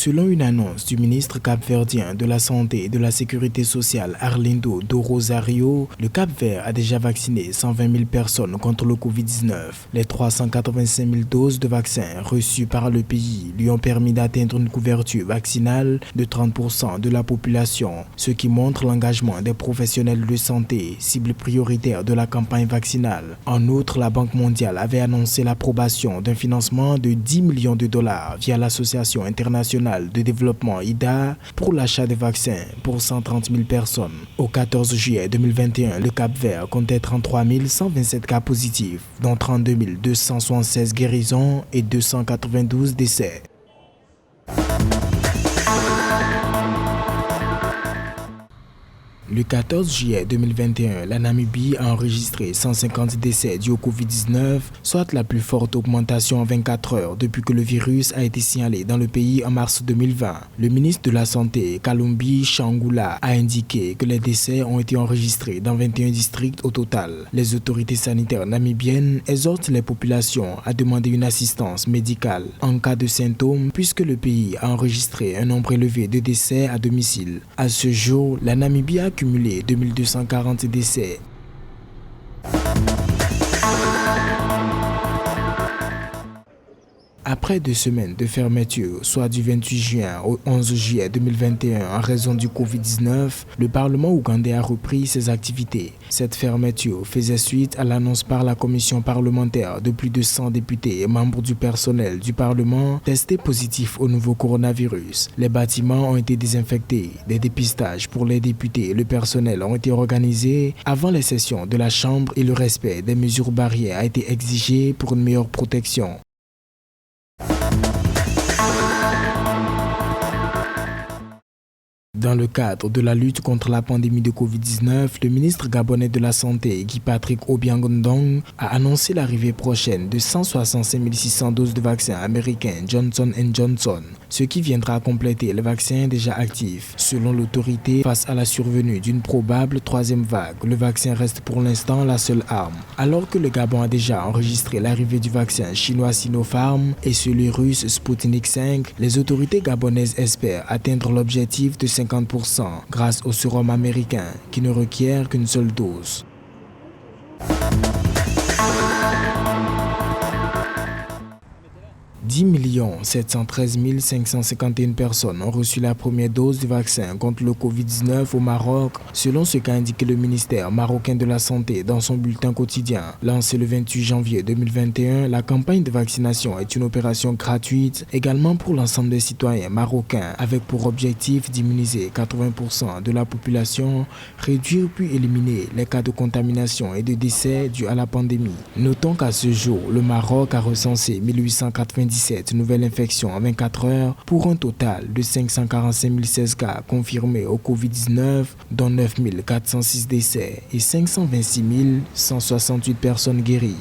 Selon une annonce du ministre capverdien de la Santé et de la Sécurité sociale Arlindo do Rosario, le Cap-Vert a déjà vacciné 120 000 personnes contre le Covid-19. Les 385 000 doses de vaccins reçues par le pays lui ont permis d'atteindre une couverture vaccinale de 30% de la population, ce qui montre l'engagement des professionnels de santé, cible prioritaire de la campagne vaccinale. En outre, la Banque mondiale avait annoncé l'approbation d'un financement de 10 millions de dollars via l'Association internationale de développement IDA pour l'achat de vaccins pour 130 000 personnes. Au 14 juillet 2021, le Cap-Vert comptait 33 127 cas positifs, dont 32 276 guérisons et 292 décès. Le 14 juillet 2021, la Namibie a enregistré 150 décès dus au Covid-19, soit la plus forte augmentation en 24 heures depuis que le virus a été signalé dans le pays en mars 2020. Le ministre de la Santé, Kalumbi Shangula, a indiqué que les décès ont été enregistrés dans 21 districts au total. Les autorités sanitaires namibiennes exhortent les populations à demander une assistance médicale en cas de symptômes puisque le pays a enregistré un nombre élevé de décès à domicile. À ce jour, la Namibie a cumulé 2240 décès. Après 2 semaines de fermeture, soit du 28 juin au 11 juillet 2021 en raison du Covid-19, le Parlement ougandais a repris ses activités. Cette fermeture faisait suite à l'annonce par la commission parlementaire de plus de 100 députés et membres du personnel du Parlement testés positifs au nouveau coronavirus. Les bâtiments ont été désinfectés, des dépistages pour les députés et le personnel ont été organisés avant les sessions de la Chambre et le respect des mesures barrières a été exigé pour une meilleure protection. Dans le cadre de la lutte contre la pandémie de Covid-19, le ministre gabonais de la Santé, Guy Patrick Obiang-Ndong, a annoncé l'arrivée prochaine de 165 600 doses de vaccins américains Johnson & Johnson, ce qui viendra compléter les vaccins déjà actifs. Selon l'autorité, face à la survenue d'une probable troisième vague, le vaccin reste pour l'instant la seule arme. Alors que le Gabon a déjà enregistré l'arrivée du vaccin chinois Sinopharm et celui russe Sputnik 5, les autorités gabonaises espèrent atteindre l'objectif de 50% grâce au sérum américain qui ne requiert qu'une seule dose. 10 713 551 personnes ont reçu la première dose de vaccin contre le Covid-19 au Maroc, selon ce qu'a indiqué le ministère marocain de la Santé dans son bulletin quotidien. Lancé le 28 janvier 2021, la campagne de vaccination est une opération gratuite également pour l'ensemble des citoyens marocains, avec pour objectif d'immuniser 80% de la population, réduire puis éliminer les cas de contamination et de décès dus à la pandémie. Notons qu'à ce jour, le Maroc a recensé 1897 nouvelles infections en 24 heures pour un total de 545 016 cas confirmés au Covid-19, dont 9 406 décès et 526 168 personnes guéries.